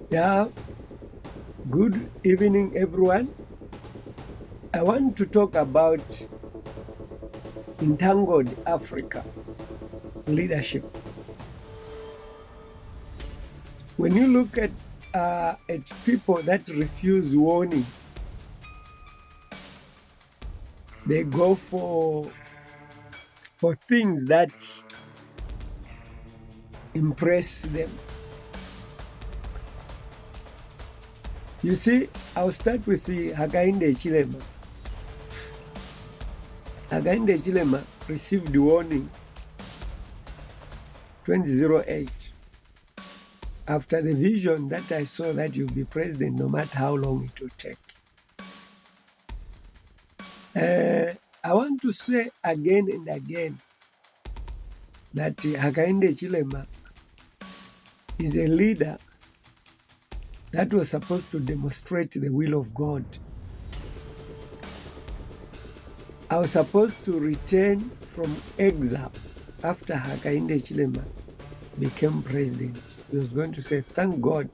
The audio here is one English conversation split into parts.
Yeah, good evening, everyone. I want to talk about Entangled Africa leadership. When you look at people that refuse warning, they go for things that impress them. You see, I'll start with the Hakainde Hichilema. Hakainde Hichilema received warning 2008 after the vision that I saw that you'll be president no matter how long it will take. I want to say again and again that Hakainde Hichilema is a leader that was supposed to demonstrate the will of God. I was supposed to return from exile after Hakainde Hichilema became president. He was going to say, thank God,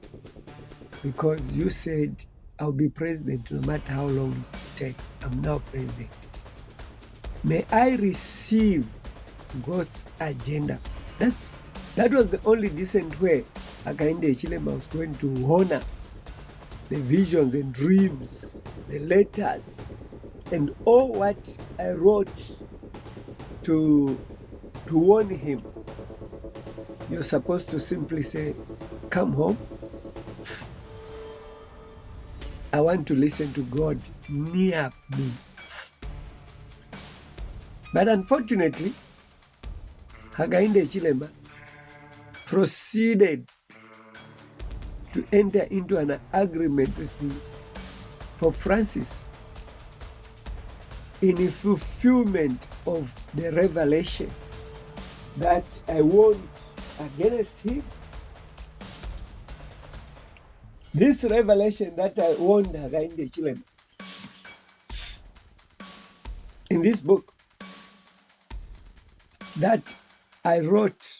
because you said I'll be president no matter how long it takes. I'm now president. May I receive God's agenda. That was the only decent way Hakainde Hichilema was going to honor the visions and dreams, the letters, and all what I wrote to warn him. You're supposed to simply say, come home. I want to listen to God near me. But unfortunately, Hakainde Hichilema proceeded to enter into an agreement with Pope Francis in fulfillment of the revelation that I warned against him. This revelation that I warned Hakainde Hichilema in this book that I wrote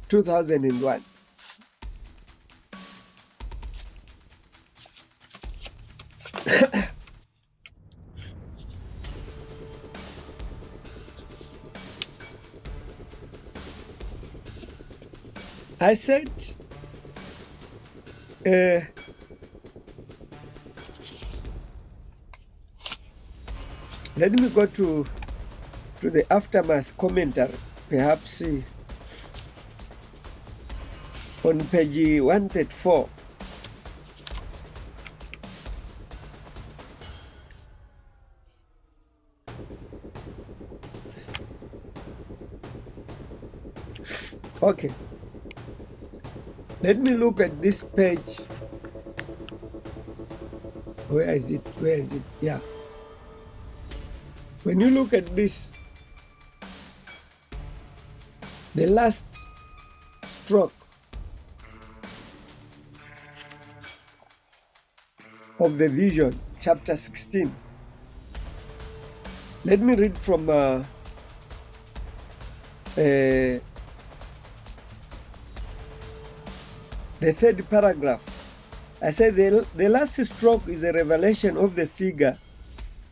2001. I said, let me go to the aftermath commentary, perhaps on page 134. Okay. Let me look at this page. Where is it? Where is it? Yeah. When you look at this, the last stroke of the vision, chapter 16. Let me read from the third paragraph. I said the last stroke is a revelation of the figure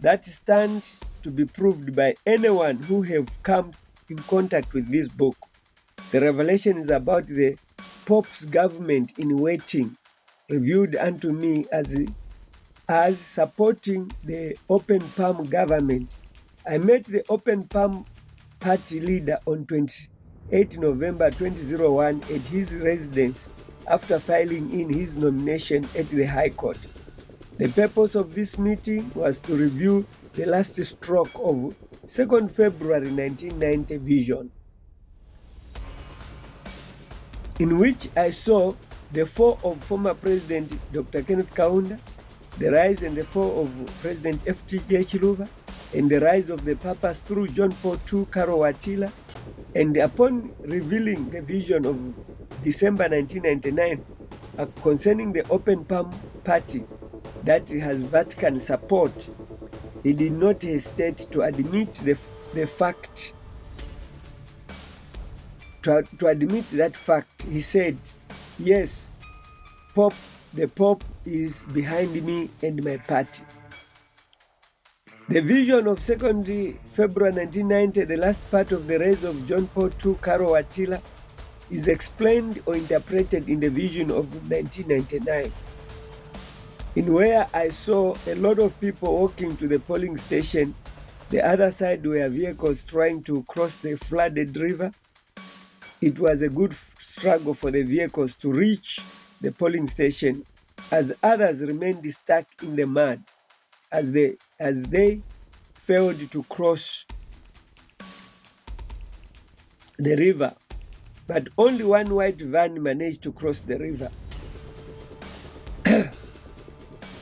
that stands to be proved by anyone who have come in contact with this book. The revelation is about the Pope's government in waiting, revealed unto me as supporting the Open Palm government. I met the Open Palm party leader on 28 November 2001 at his residence after filing in his nomination at the High Court. The purpose of this meeting was to review the last stroke of 2nd February 1990 vision, in which I saw the fall of former President Dr. Kenneth Kaunda, the rise and the fall of President FTJ Chiluba, and the rise of the Papas through John Paul II Karo Watila. And upon revealing the vision of December 1999 concerning the Open Palm Party that has Vatican support, he did not hesitate to admit the fact. To admit that fact, he said, Yes, the Pope is behind me and my party. The vision of 2nd February 1990, the last part of the rise of John Paul II Caro Attila, is explained or interpreted in the vision of 1999, in where I saw a lot of people walking to the polling station. The other side were vehicles trying to cross the flooded river. It was a good struggle for the vehicles to reach the polling station, as others remained stuck in the mud as they failed to cross the river. But only one white van managed to cross the river.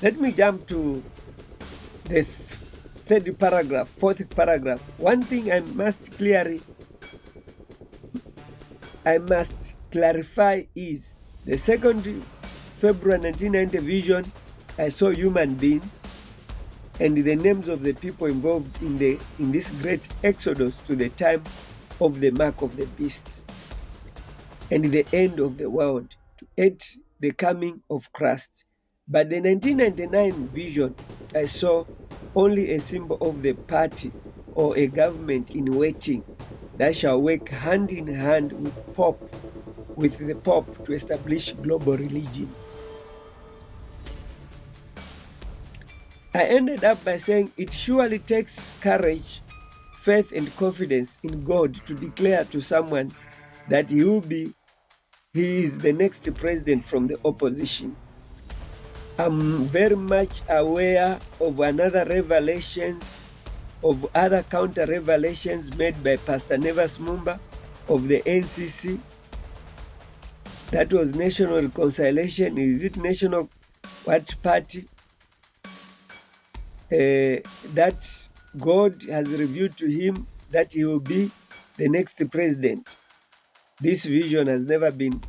Let me jump to the fourth paragraph. One thing I must clarify is the 2nd February 1990 vision. I saw human beings and the names of the people involved in this great exodus to the time of the mark of the beast and the end of the world, to aid the coming of Christ. But the 1999 vision, I saw only a symbol of the party or a government in waiting that shall work hand in hand with the Pope to establish global religion. I ended up by saying it surely takes courage, faith, and confidence in God to declare to someone that he is the next president from the opposition. I'm very much aware of other counter revelations made by Pastor Nevas Mumba of the NCC. That was National Reconciliation. Is it National what party? That God has revealed to him that he will be the next president. This vision has never been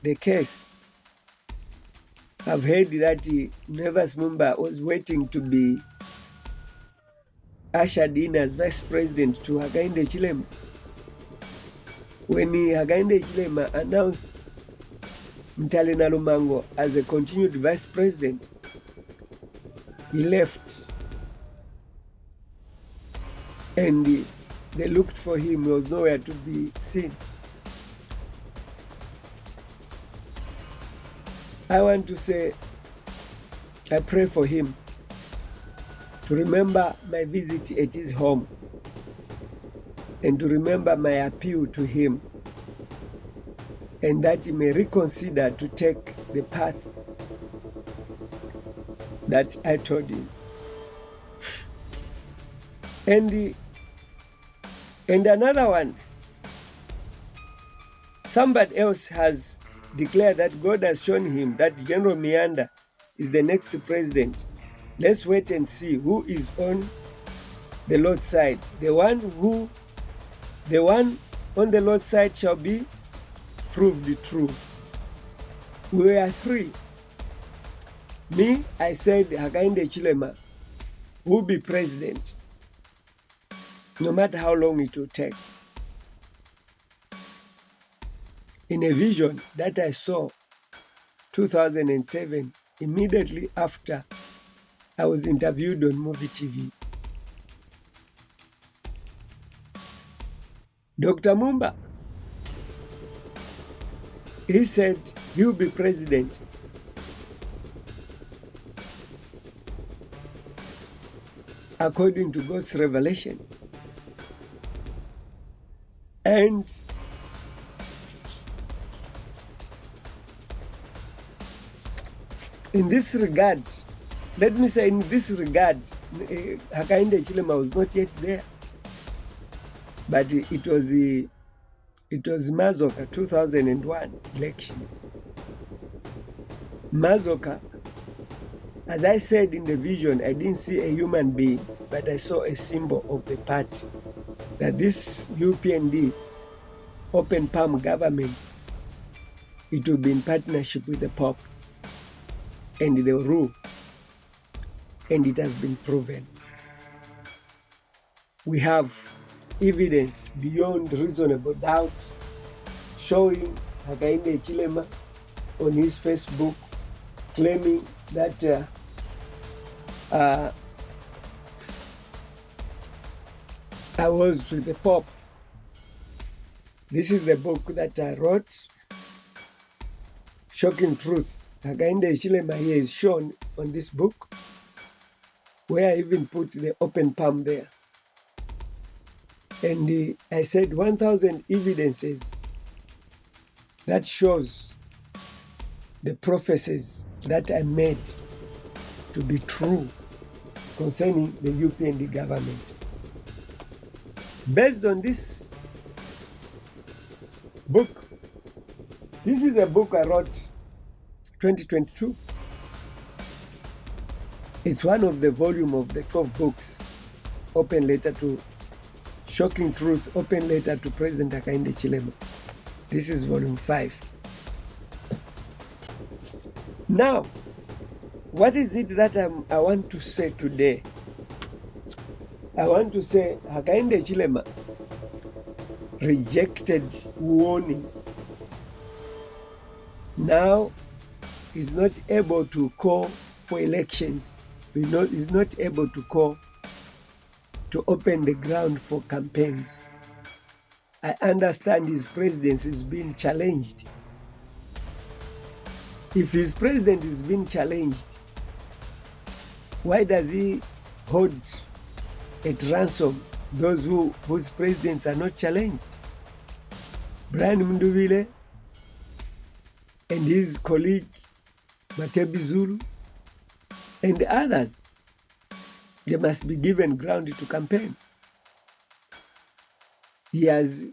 the case. I've heard that Nevas Mumba was waiting to be ushered in as vice president to Hakainde Hichilema. When Hakainde Hichilema announced Mtalena Lumango as a continued vice president, he left and they looked for him. He was nowhere to be seen. I want to say, I pray for him to remember my visit at his home and to remember my appeal to him, and that he may reconsider to take the path that I told him. And another one, somebody else has declared that God has shown him that General Mianda is the next president. Let's wait and see who is on the Lord's side. The one on the Lord's side shall be proved true. We are three. Me, I said Hakainde Hichilema will be president, no matter how long it will take. In a vision that I saw 2007, immediately after I was interviewed on Movie TV. Dr. Mumba, he said he'll be president according to God's revelation. And in this regard, let me say, in this regard, Hakainde Hichilema was not yet there, but it was Mazoka 2001 elections. Mazoka, as I said in the vision, I didn't see a human being, but I saw a symbol of the party, that this UPND, Open Palm government, it will be in partnership with the Pope and the rule, and it has been proven. We have evidence beyond reasonable doubt showing Hakainde Hichilema on his Facebook claiming that I was with the Pope. This is the book that I wrote, Shocking Truth. Hakainde Hichilema here is shown on this book, where I even put the open palm there. And I said 1,000 evidences that shows the prophecies that I made to be true concerning the UPND government. Based on this book, this is a book I wrote 2022. It's one of the volume of the 12 books, Open Letter to Shocking Truth, Open Letter to President Hakainde Hichilema. This is volume 5. Now, what is it that I want to say today? I want to say Hakainde Hichilema rejected warning. Now he's not able to call for elections. He's not able to call to open the ground for campaigns. I understand his presidency is being challenged. If his presidency is being challenged, why does he hold at ransom those whose presidents are not challenged? Brian Munduvile and his colleague Makebi Zulu and others, they must be given ground to campaign. He has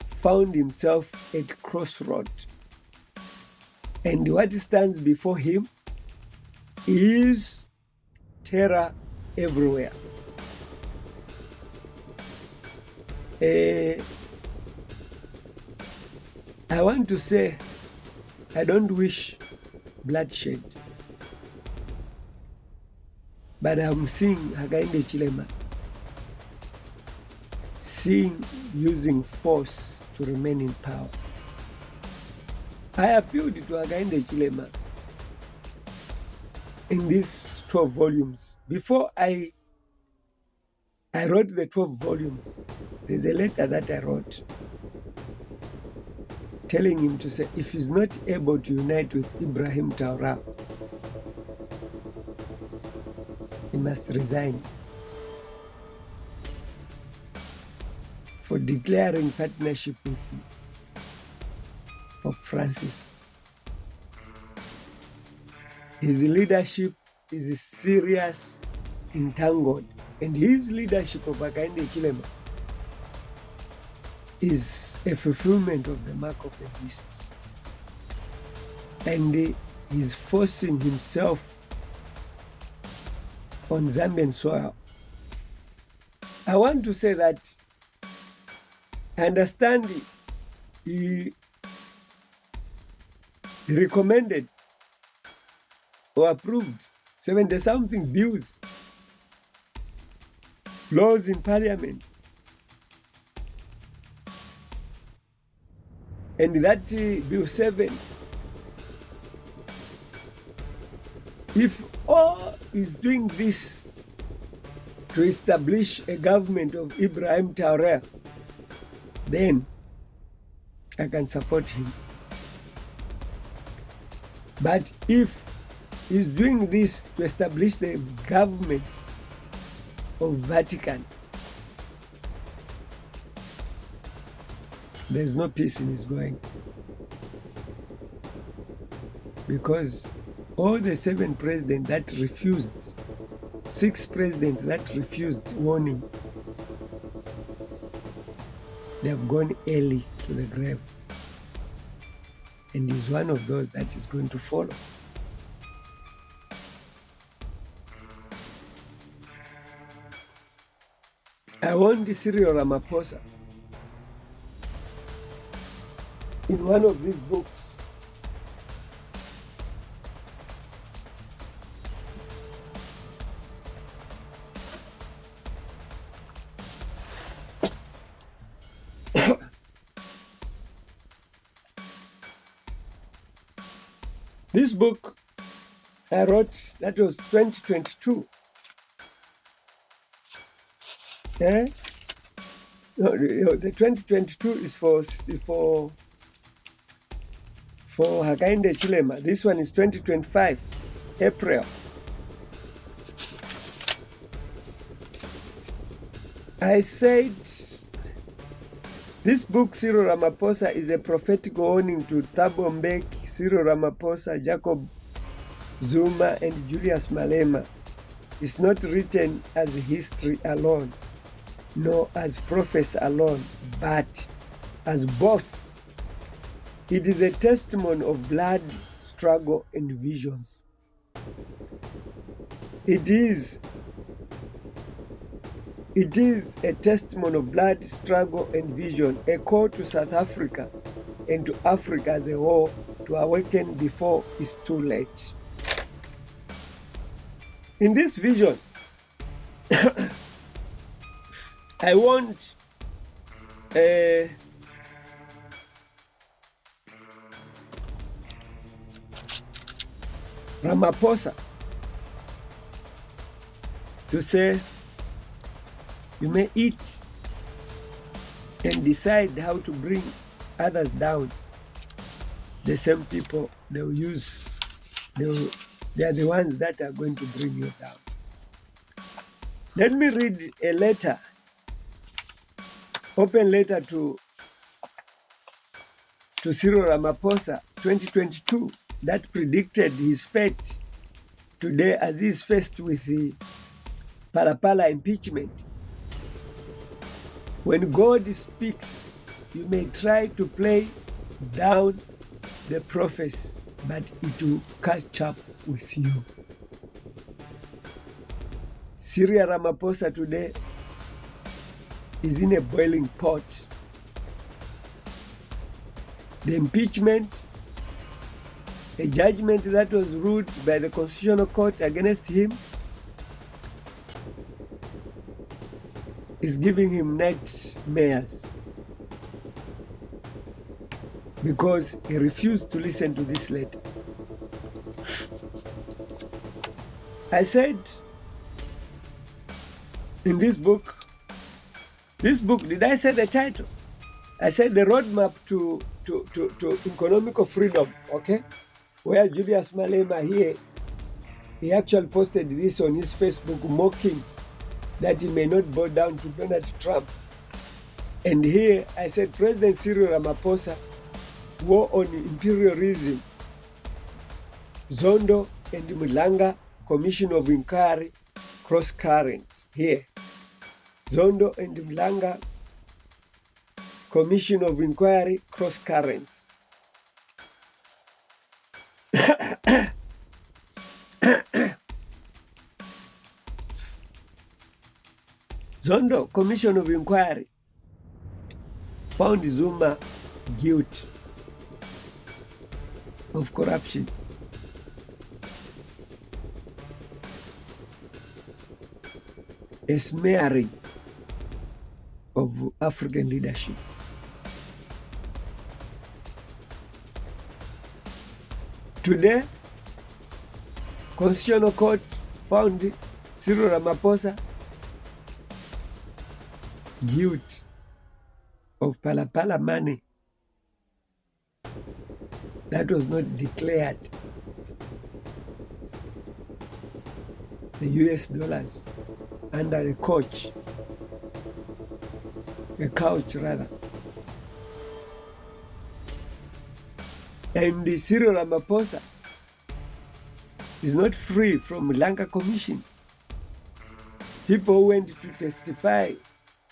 found himself at crossroad, and what stands before him is terror everywhere. I want to say I don't wish bloodshed, but I'm seeing Hakainde Hichilema using force to remain in power. I appealed to Hakainde Hichilema in these 12 volumes. Before I wrote the 12 volumes, there's a letter that I wrote telling him to say, if he's not able to unite with Ibrahim Traoré, he must resign for declaring partnership with Pope Francis. His leadership is serious, entangled, and his leadership of Hakainde Hichilema is a fulfillment of the mark of the beast. And he's forcing himself on Zambian soil. I want to say that I understand he recommended or approved 70-something bills, laws in parliament. And that Bill 7, if all is doing this to establish a government of Ibrahim Traoré, then I can support him. But if he's doing this to establish the government of Vatican, there's no peace in his going. Because all the 7 presidents that refused, 6 presidents that refused warning, they have gone early to the grave. And he's one of those that is going to follow. I warned Cyril Ramaphosa in one of these books This book I wrote, that was 2022. Eh? No, the 2022 is for Hakainde Hichilema. This one is 2025, April. I said, this book, Cyril Ramaphosa, is a prophetic warning to Thabo Mbeki, Cyril Ramaphosa, Jacob Zuma, and Julius Malema. It's not written as history alone, nor as prophecy alone, but as both. It is a testimony of blood, struggle, and visions. It is a testimony of blood, struggle, and vision, a call to South Africa and to Africa as a whole to awaken before it's too late. In this vision, I want Ramaphosa to say, you may eat and decide how to bring others down. The same people they are the ones that are going to bring you down. Let me read a letter, open letter to Cyril Ramaphosa, 2022, that predicted his fate today as he is faced with the Palapala impeachment. When God speaks, you may try to play down the prophets, but it will catch up with you. Cyril Ramaphosa today is in a boiling pot. The impeachment, a judgment that was ruled by the Constitutional Court against him, is giving him nightmares because he refused to listen to this letter. I said in this book, did I say the title? I said the roadmap to economical freedom, okay? Where Julius Malema here, he actually posted this on his Facebook mocking that he may not bow down to Donald Trump. And here I said President Cyril Ramaphosa, war on imperialism, Zondo and Mulanga, Commission of Inquiry, cross currents. Here, Zondo and Mulanga, Commission of Inquiry, cross currents. Zondo Commission of Inquiry found Zuma guilty of corruption. A smearing of African leadership. Today, Constitutional Court found Cyril Ramaphosa guilty of Palapala money that was not declared, the US dollars, under a couch rather. And the Cyril Ramaphosa is not free from Lanka Commission. People who went to testify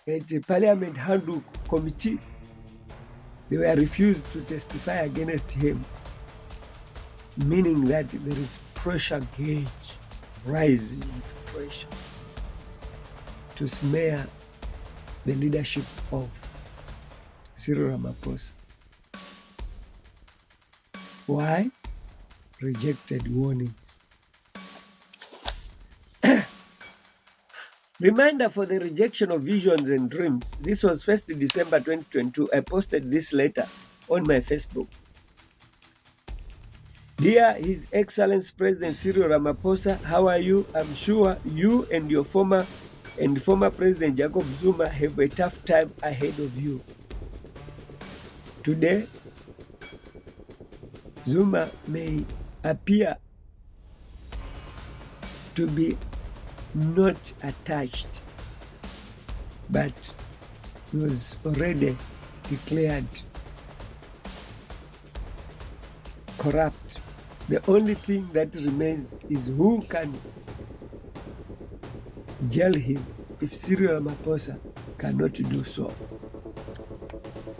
at the Parliament Handbook Committee, they were refused to testify against him, meaning that there is pressure gauge rising with pressure to smear the leadership of Cyril Ramaphosa. Why? Rejected warnings. Reminder for the rejection of visions and dreams. This was 1st December 2022. I posted this letter on my Facebook. Dear His Excellency President Cyril Ramaphosa, how are you? I'm sure you and your former President Jacob Zuma have a tough time ahead of you. Today, Zuma may appear to be not attached, but was already declared corrupt. The only thing that remains is who can jail him if Cyril Ramaphosa cannot do so.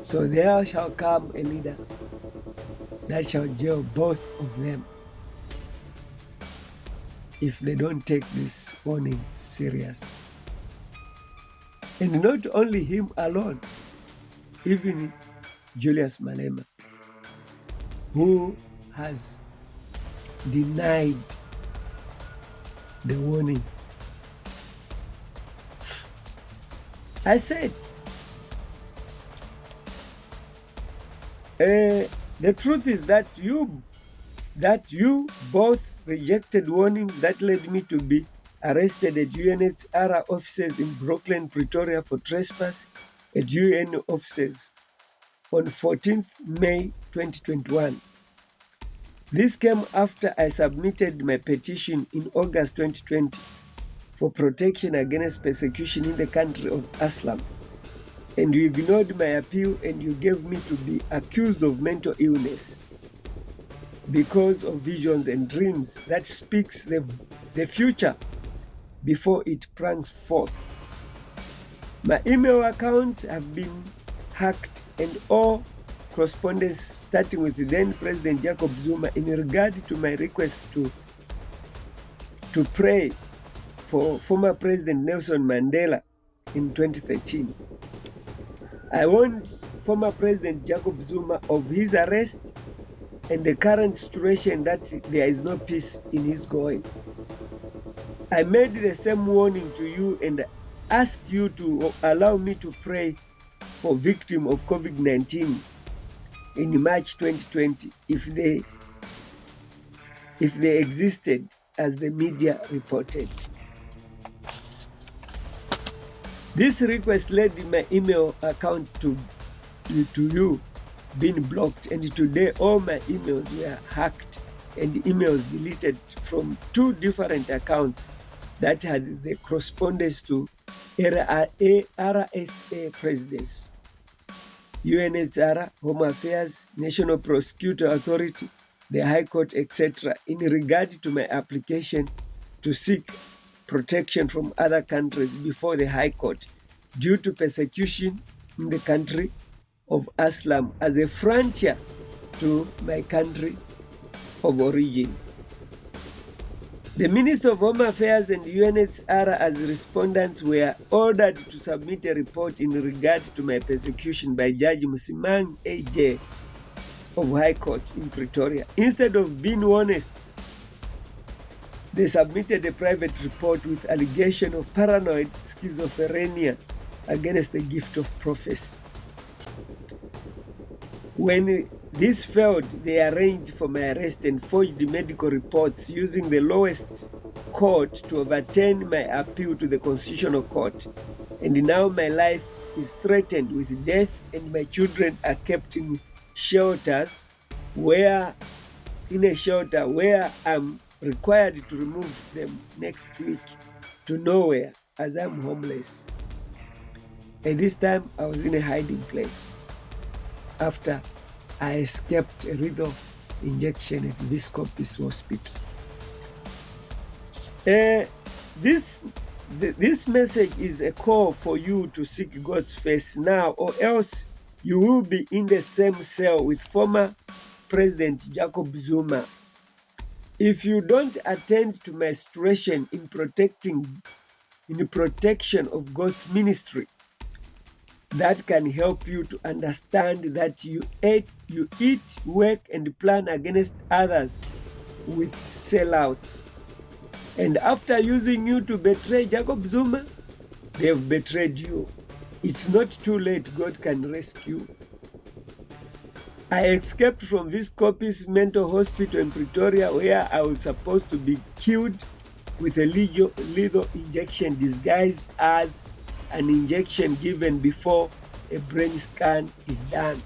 So there shall come a leader that shall jail both of them if they don't take this warning serious. And not only him alone, even Julius Malema, who has denied the warning. I said, the truth is that you both rejected warnings that led me to be arrested at UNHCR offices in Brooklyn, Pretoria for trespass at UN offices on 14th May 2021. This came after I submitted my petition in August 2020 for protection against persecution in the country of Islam, and you ignored my appeal and you gave me to be accused of mental illness because of visions and dreams that speaks the future before it pranks forth. My email accounts have been hacked and all correspondence starting with then President Jacob Zuma in regard to my request to pray for former President Nelson Mandela in 2013. I warned former President Jacob Zuma of his arrest and the current situation that there is no peace in his going. I made the same warning to you and asked you to allow me to pray for victims of COVID-19 in March 2020 if they existed as the media reported. This request led my email account to you being blocked, and today all my emails were hacked and emails deleted from 2 different accounts that had the correspondence to RSA presidents, UNHCR, Home Affairs, National Prosecutor Authority, the High Court, etc., in regard to my application to seek protection from other countries before the High Court due to persecution in the country of Islam as a frontier to my country of origin. The Minister of Home Affairs and UNHCR as respondents were ordered to submit a report in regard to my persecution by Judge Msimang AJ of High Court in Pretoria. Instead of being honest, they submitted a private report with allegation of paranoid schizophrenia against the gift of prophecy. When this failed, they arranged for my arrest and forged medical reports using the lowest court to overturn my appeal to the Constitutional Court. And now my life is threatened with death, and my children are kept in shelters where I'm required to remove them next week to nowhere as I'm homeless. And this time I was in a hiding place after I escaped a lethal injection at Viscopis Hospital. This message is a call for you to seek God's face now, or else you will be in the same cell with former President Jacob Zuma. If you don't attend to my situation in the protection of God's ministry, that can help you to understand that you eat, work, and plan against others with sellouts. And after using you to betray Jacob Zuma, they have betrayed you. It's not too late. God can rescue. I escaped from this Kopis mental hospital in Pretoria, where I was supposed to be killed with a lethal injection disguised as an injection given before a brain scan is done.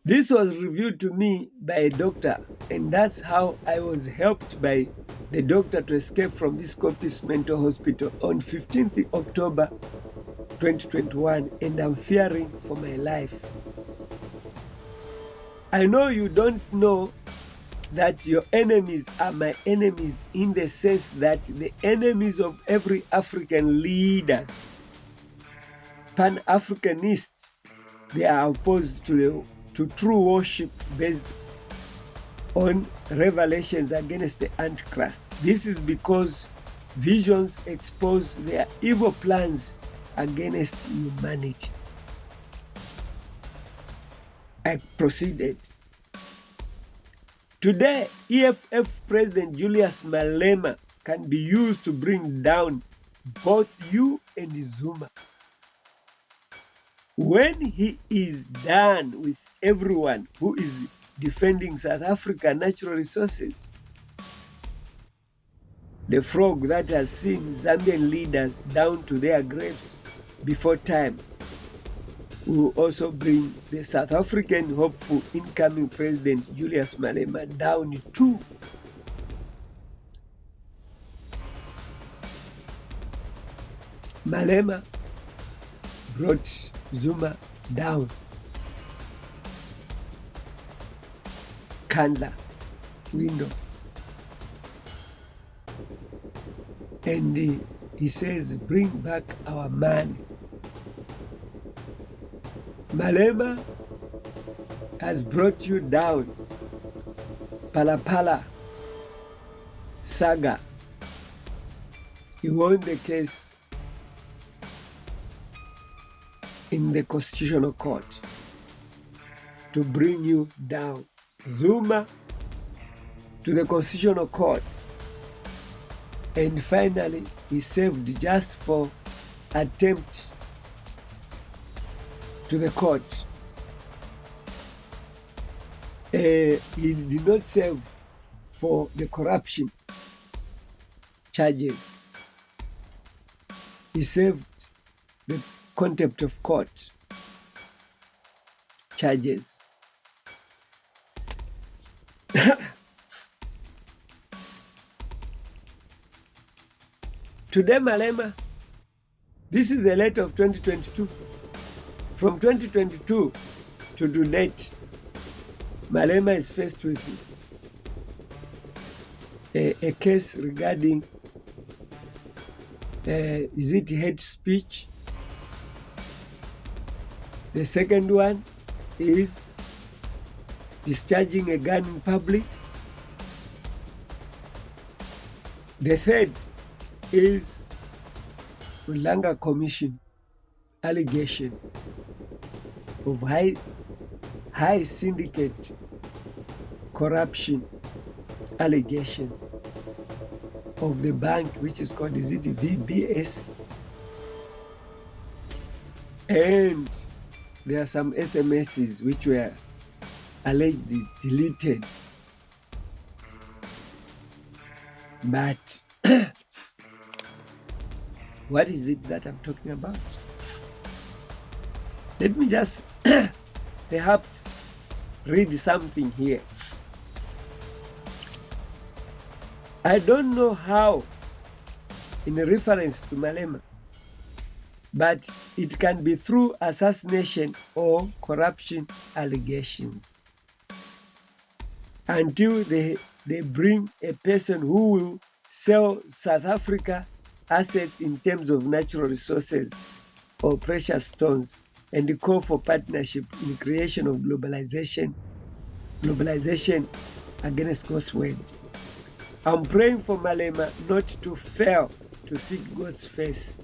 This was revealed to me by a doctor, and that's how I was helped by the doctor to escape from this Kopis mental hospital on 15th October 2021, and I'm fearing for my life. I know you don't know that your enemies are my enemies, in the sense that the enemies of every African leaders, Pan-Africanists, they are opposed to true worship based on revelations against the Antichrist. This is because visions expose their evil plans against humanity. I proceeded. Today, EFF President Julius Malema can be used to bring down both you and Zuma. When he is done with everyone who is defending South Africa natural resources, the frog that has seen Zambian leaders down to their graves before time, will also bring the South African hopeful incoming President Julius Malema down too. Malema brought Zuma down. Candler, window. And he says, bring back our man. Malema has brought you down. Palapala saga. He won the case in the Constitutional Court to bring you down. Zuma to the Constitutional Court. And finally, he served just for attempt to the court. He did not serve for the corruption charges. He served the contempt of court charges. Today, Malema, this is a letter of 2022. From 2022 to date, Malema is faced with a case regarding, is it hate speech? The second one is discharging a gun in public. The third is Ulanga Commission allegation of high syndicate corruption allegation of the bank, which is called, is it VBS? And there are some SMSs which were allegedly deleted. But what is it that I'm talking about? Let me just perhaps read something here. I don't know how, in reference to Malema, but it can be through assassination or corruption allegations, until they bring a person who will sell South Africa assets in terms of natural resources or precious stones, and call for partnership in creation of globalization against God's word. I'm praying for Malema not to fail to seek God's face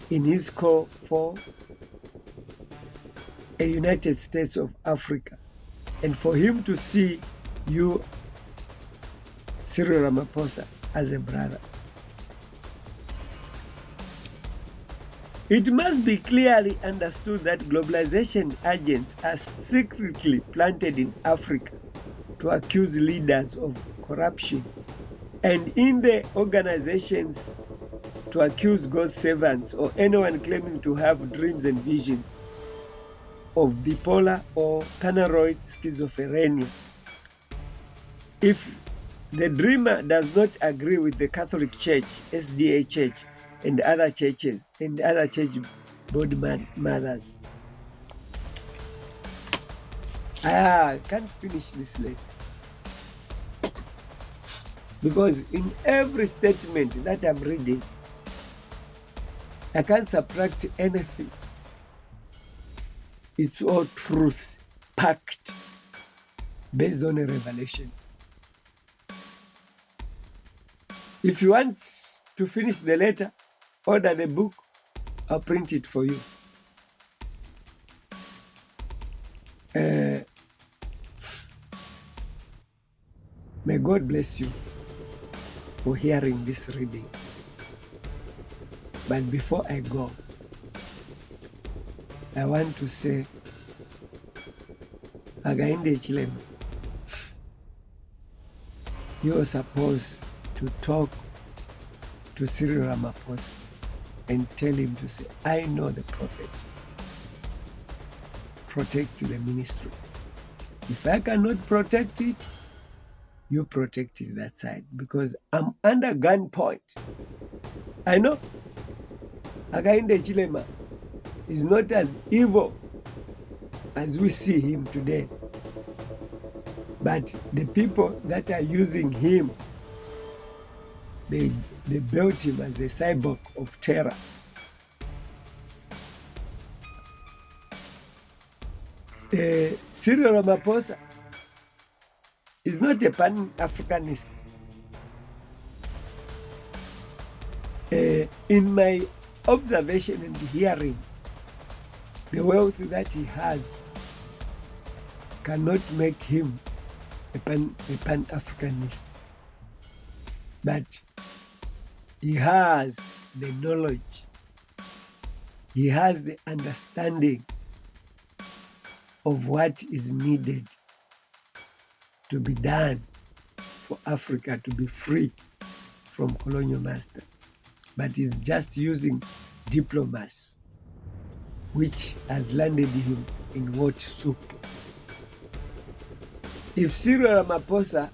in his call for a United States of Africa, and for him to see you, Cyril Ramaphosa, as a brother. It must be clearly understood that globalization agents are secretly planted in Africa to accuse leaders of corruption, and in the organizations to accuse God's servants or anyone claiming to have dreams and visions of bipolar or paranoid schizophrenia. If the dreamer does not agree with the Catholic Church, SDA Church, and other churches and other church body mothers, I can't finish this later. Because in every statement that I'm reading, I can't subtract anything. It's all truth packed based on a revelation. If you want to finish the letter, order the book, I'll print it for you. May God bless you for hearing this reading. But before I go, I want to say, Hakainde Hichilema, you are supposed to talk to Cyril Ramaphosa and tell him to say, I know the prophet. Protect the ministry. If I cannot protect it, you protect it that side, because I'm under gunpoint. I know Hakainde Hichilema is not as evil as we see him today, but the people that are using him, they built him as a cyborg of terror. Cyril Ramaphosa is not a Pan-Africanist. In my observation and hearing, the wealth that he has cannot make him a Pan-Africanist. But he has the knowledge, he has the understanding of what is needed to be done for Africa to be free from colonial master. But he's just using diplomacy, which has landed him in what soup. If Cyril Ramaphosa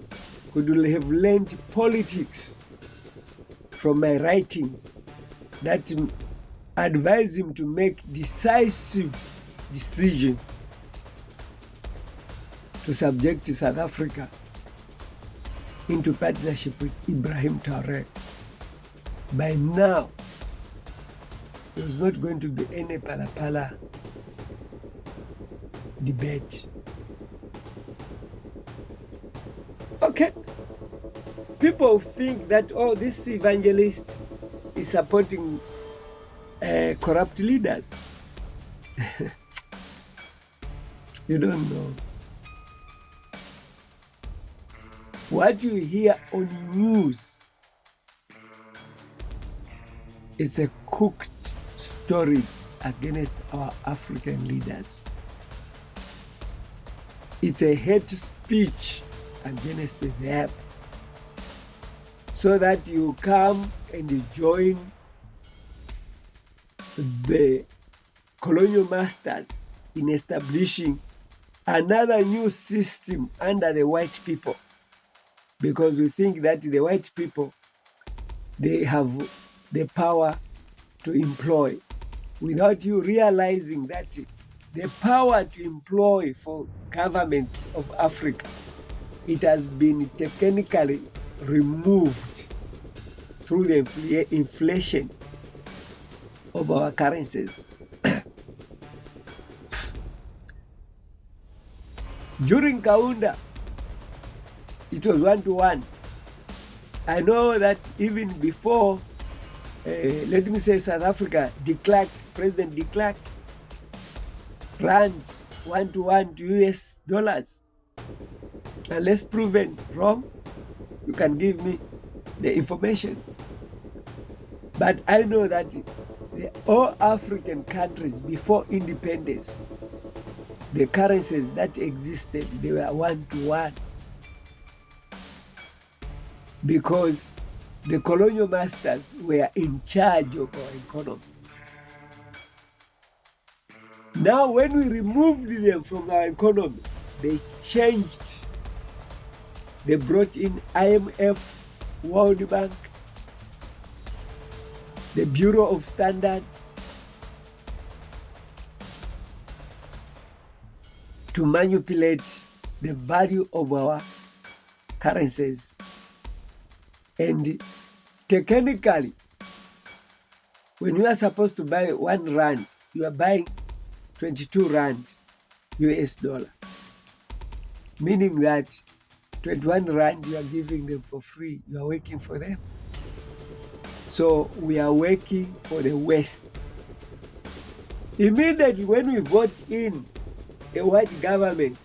could have learned politics from my writings that advise him to make decisive decisions to subject South Africa into partnership with Ibrahim Traoré, by now there's not going to be any pala debate. Okay, people think that, oh, this evangelist is supporting corrupt leaders. You don't know. What you hear on news is a cooked stories against our African leaders. It's a hate speech against them, so that you come and join the colonial masters in establishing another new system under the white people, because we think that the white people, they have the power to employ, without you realizing that the power to employ for governments of Africa, it has been technically removed through the inflation of our currencies. During Kaunda, it was 1-to-1. I know that even before, let me say, South Africa, President de Klerk ran 1-to-1 to US dollars. Unless proven wrong, you can give me the information. But I know that all African countries before independence, the currencies that existed, they were 1-to-1, because the colonial masters were in charge of our economy. Now, when we removed them from our economy, they changed. They brought in IMF, World Bank, the Bureau of Standards, to manipulate the value of our currencies. And technically, when you are supposed to buy 1 rand, you are buying 22 rand US dollar, meaning that 21 rand you are giving them for free. You are working for them. So we are working for the West. Immediately when we vote in a white government,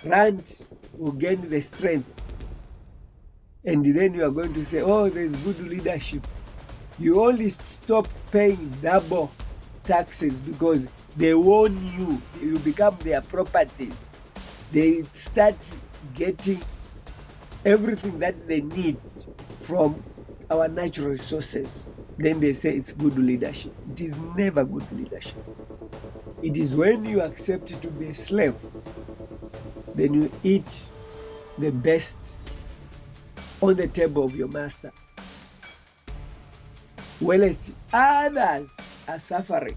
rand will gain the strength. And then you are going to say, oh, there's good leadership. You only stop paying double taxes because they own you. You become their properties. They start getting everything that they need from our natural resources. Then they say it's good leadership. It is never good leadership. It is when you accept to be a slave, then you eat the best on the table of your master, whilst others are suffering.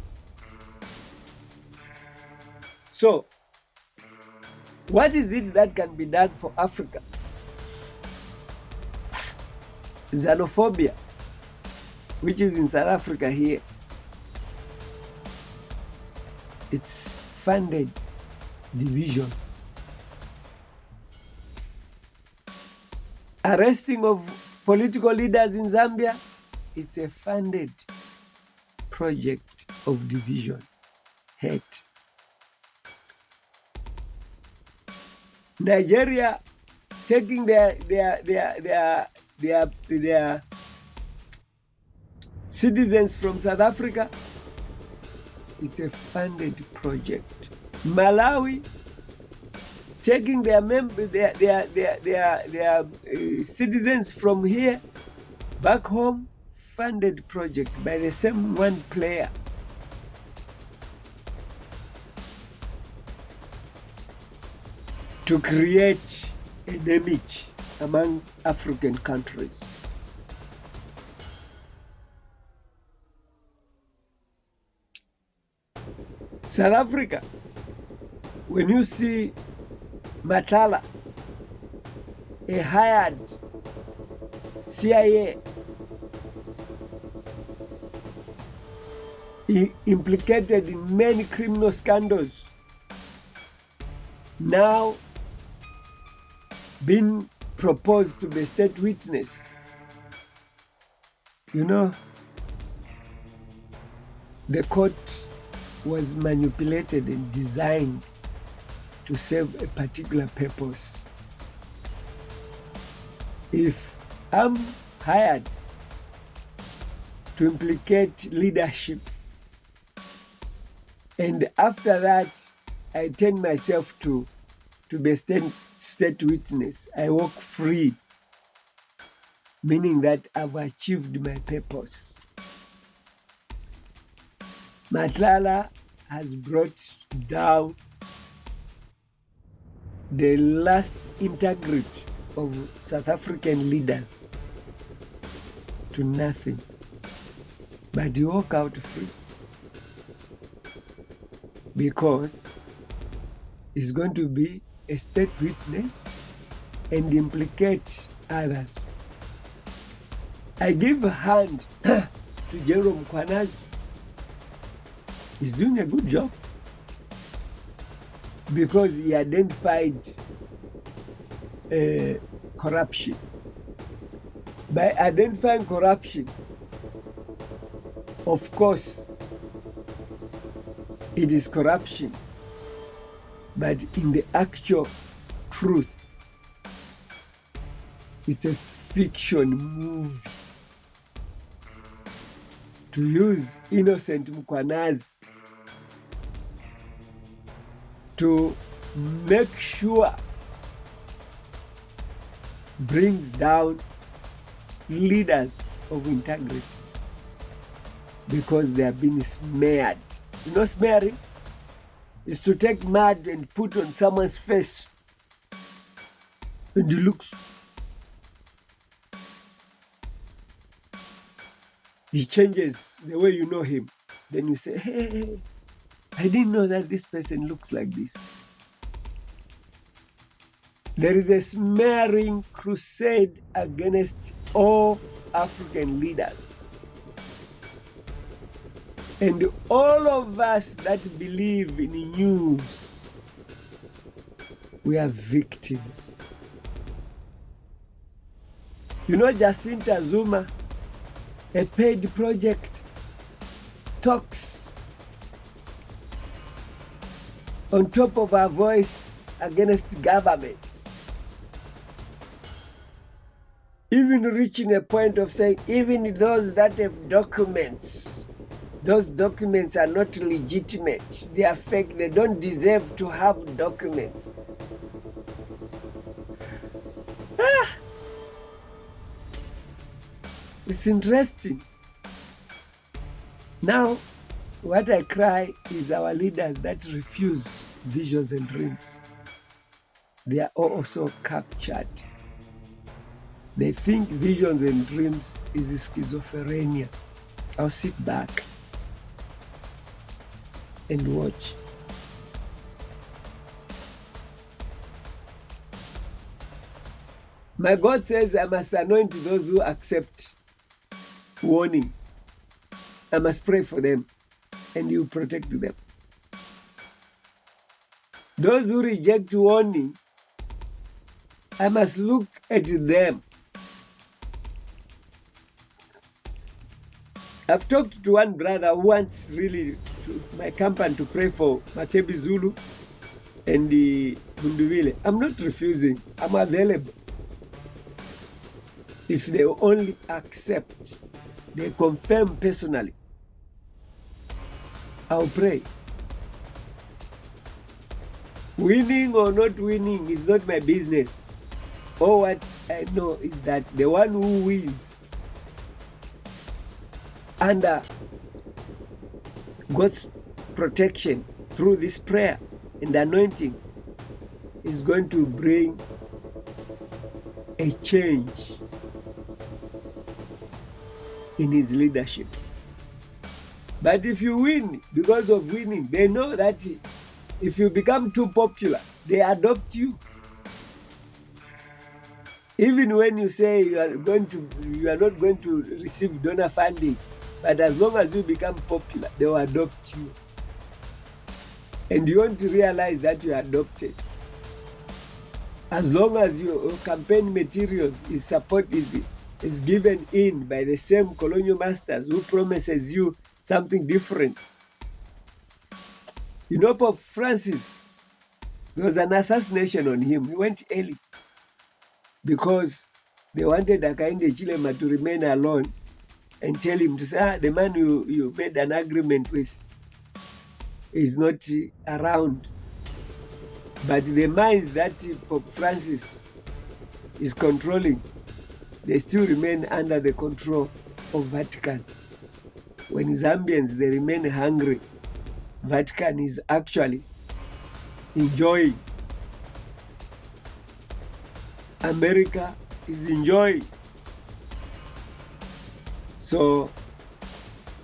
So, what is it that can be done for Africa? Xenophobia, which is in South Africa here, it's funded division. Arresting of political leaders in Zambia, it's a funded project of division, hate. Nigeria taking their citizens from South Africa, it's a funded project. Malawi taking their citizens from here back home, funded project by the same one player. To create an image among African countries. South Africa, when you see Matala, a hired CIA, implicated in many criminal scandals, now being proposed to be state witness. You know, the court was manipulated and designed to serve a particular purpose. If I'm hired to implicate leadership, and after that I turn myself to be a state witness, I walk free, meaning that I've achieved my purpose. Malala has brought down the last integrity of South African leaders to nothing, but you walk out free because it's going to be a state witness and implicate others. I give a hand to Jerome Kwanazi. He's doing a good job because he identified corruption. By identifying corruption, of course, it is corruption, but in the actual truth, it's a fiction movie to use innocent Mkwanas to make sure brings down leaders of integrity because they have been smeared. You know, smearing is to take mud and put on someone's face and he looks. He changes the way you know him. Then you say, hey, I didn't know that this person looks like this. There is a smearing crusade against all African leaders. And all of us that believe in news, we are victims. You know, Jacinta Zuma, a paid project, talks on top of her voice against government. Even reaching a point of saying, even those that have documents, those documents are not legitimate. They are fake. They don't deserve to have documents. It's interesting. Now, what I cry is our leaders that refuse visions and dreams. They are also captured. They think visions and dreams is schizophrenia. I'll sit back and watch. My God says I must anoint those who accept warning. I must pray for them and He will protect them. Those who reject warning, I must look at them. I've talked to one brother who wants really my company to pray for Matebi Zulu and the Bunduvile. I'm not refusing. I'm available. If they only accept, they confirm personally, I'll pray. Winning or not winning is not my business. All what I know is that the one who wins under God's protection through this prayer and anointing is going to bring a change in his leadership. But if you win because of winning, they know that if you become too popular, they adopt you. Even when you say you are not going to receive donor funding, but as long as you become popular, they will adopt you. And you won't realize that you are adopted. As long as your campaign materials is given in by the same colonial masters who promises you something different. You know, Pope Francis, there was an assassination on him. He went early because they wanted Hakainde Hichilema to remain alone and tell him to say, the man you made an agreement with is not around. But the minds that Pope Francis is controlling, they still remain under the control of Vatican. When Zambians, they remain hungry, Vatican is actually enjoying. America is enjoying. So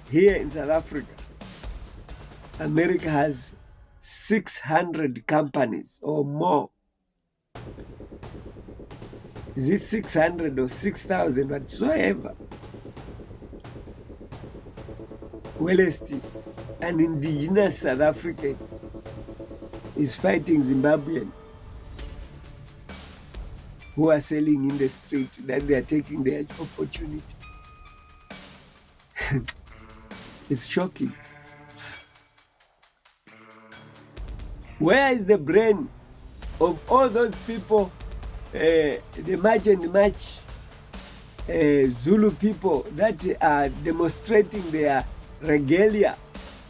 here in South Africa, America has 600 companies or more. Is it 600 or 6,000, whatsoever? Wellest, an indigenous South African, is fighting Zimbabwean who are selling in the street, that they are taking their opportunity. It's shocking. Where is the brain of all those people, the march and march Zulu people that are demonstrating their regalia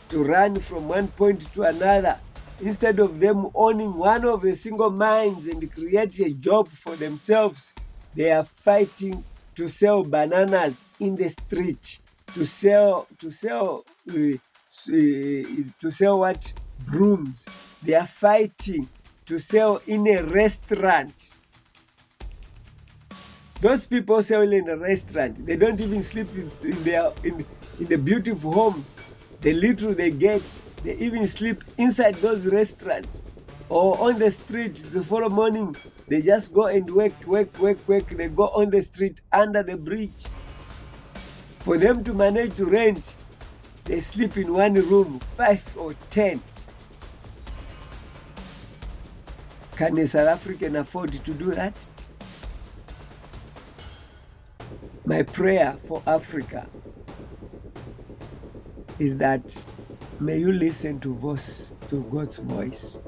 to run from one point to another. Instead of them owning one of the single mines and create a job for themselves, they are fighting to sell bananas in the street, to sell what? Brooms. They are fighting to sell in a restaurant. Those people sell in a restaurant. They don't even sleep in the beautiful homes. The little they get, they even sleep inside those restaurants or on the street. The following morning, they just go and work. They go on the street under the bridge. For them to manage to rent, they sleep in one room, 5 or 10. Can a South African afford to do that? My prayer for Africa is that may you listen to God's voice.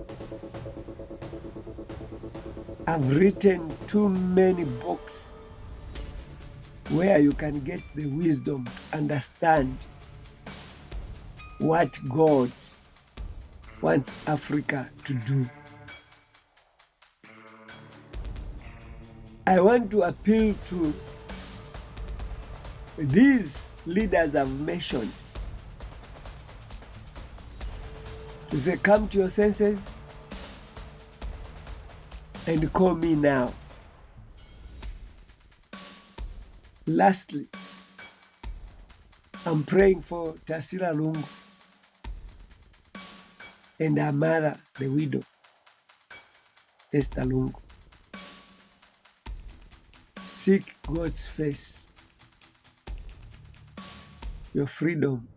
I've written too many books where you can get the wisdom to understand what God wants Africa to do. I want to appeal to these leaders I've mentioned to say, come to your senses and call me now. Lastly, I'm praying for Tasira Lungu and her mother, the widow, Esther Lungu. Seek God's face. Your freedom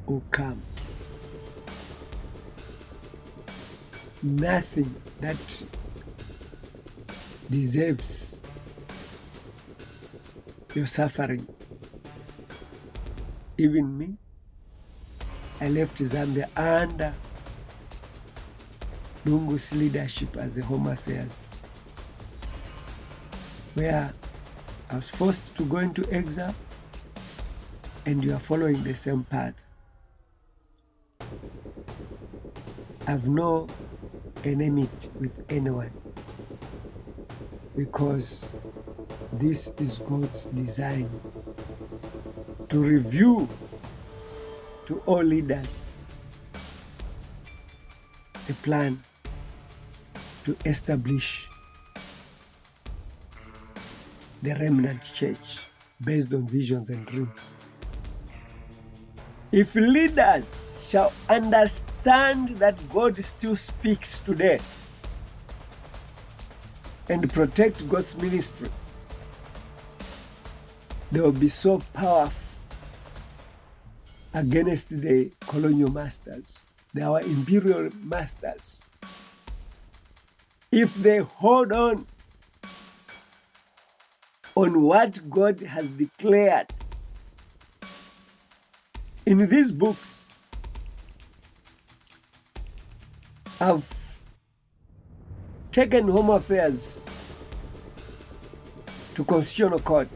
will come. Nothing that deserves your suffering. Even me, I left Zambia under Lungu's leadership as a Home Affairs, where I was forced to go into exile, and you are following the same path. I've no enmity with anyone, because this is God's design to review to all leaders a plan to establish the remnant church based on visions and dreams. If leaders shall understand that God still speaks today and protect God's ministry, they will be so powerful against the colonial masters, our imperial masters. If they hold on what God has declared in these books, I've taken Home Affairs to Constitutional Court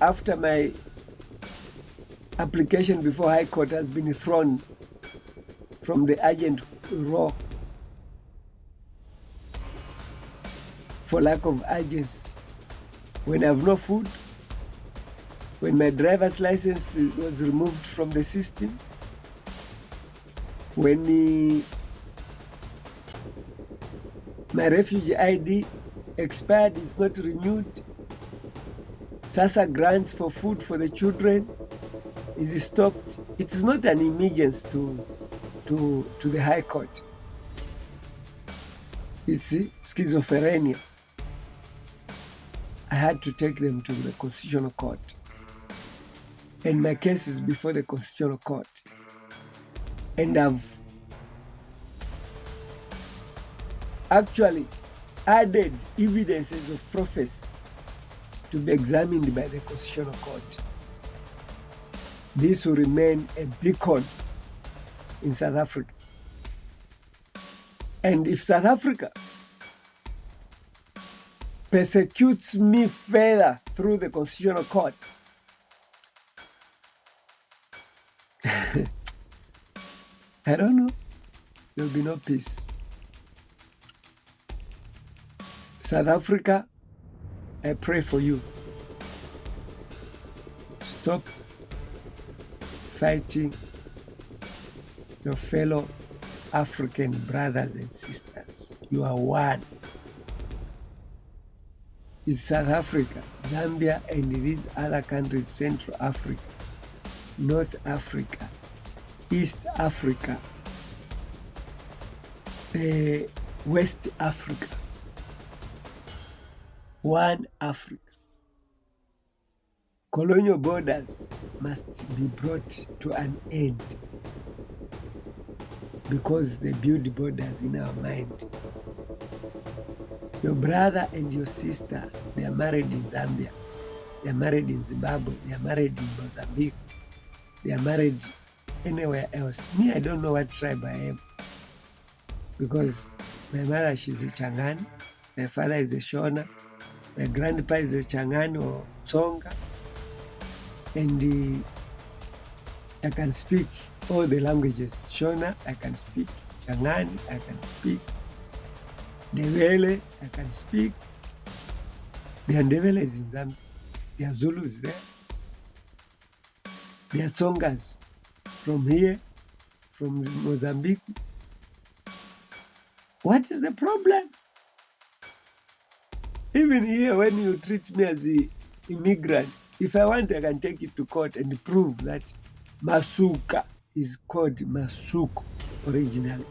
after my application before High Court has been thrown from the urgent row for lack of urgency. When I have no food, when my driver's license was removed from the system, when my refugee ID expired, is not renewed, SASA grants for food for the children is stopped. It's not an emergency to the High Court. It's schizophrenia. I had to take them to the Constitutional Court. And my case is before the Constitutional Court. And I've actually added evidences of prophecy to be examined by the Constitutional Court. This will remain a beacon in South Africa. And if South Africa persecutes me further through the Constitutional Court, I don't know. There will be no peace. South Africa, I pray for you. Stop fighting your fellow African brothers and sisters. You are one. It's South Africa, Zambia, and these other countries, Central Africa, North Africa, East Africa, West Africa. One Africa. Colonial borders must be brought to an end because they build borders in our mind. Your brother and your sister, they are married in Zambia, they are married in Zimbabwe, they are married in Mozambique, they are married anywhere else. Me, I don't know what tribe I am because my mother, she's a Changani, my father is a Shona, my grandpa is a Changani or Tsonga, and I can speak all the languages. Shona, I can speak. Changani, I can speak. Ndebele, I can speak. There are Ndebeles in Zambia. There are Zulus there. There are Tsongas from here, from Mozambique. What is the problem? Even here, when you treat me as an immigrant, if I want, I can take it to court and prove that Masuka is called Masuku originally.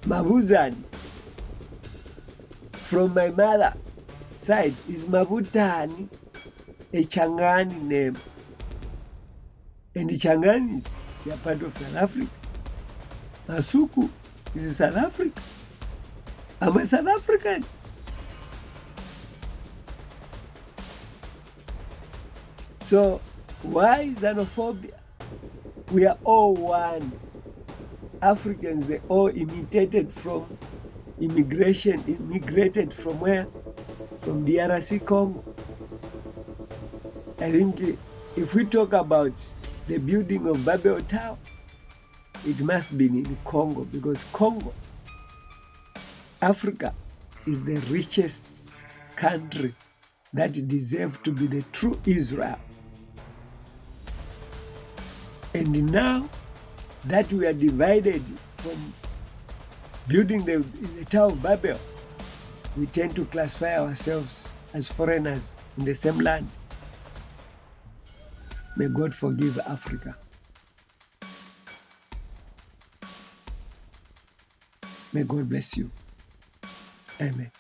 Mabuzani from my mother side is Mabutani, a Changani name. And the Changanis, they are part of South Africa. Masuku is in South Africa. I'm a South African. So why xenophobia? We are all one. Africans, they all immigrated from where? From DRC Congo. I think if we talk about the building of Babel Tower, it must be in Congo, because Congo, Africa, is the richest country that deserves to be the true Israel. And now that we are divided from building the Tower of Babel, we tend to classify ourselves as foreigners in the same land. May God forgive Africa. May God bless you. Amen.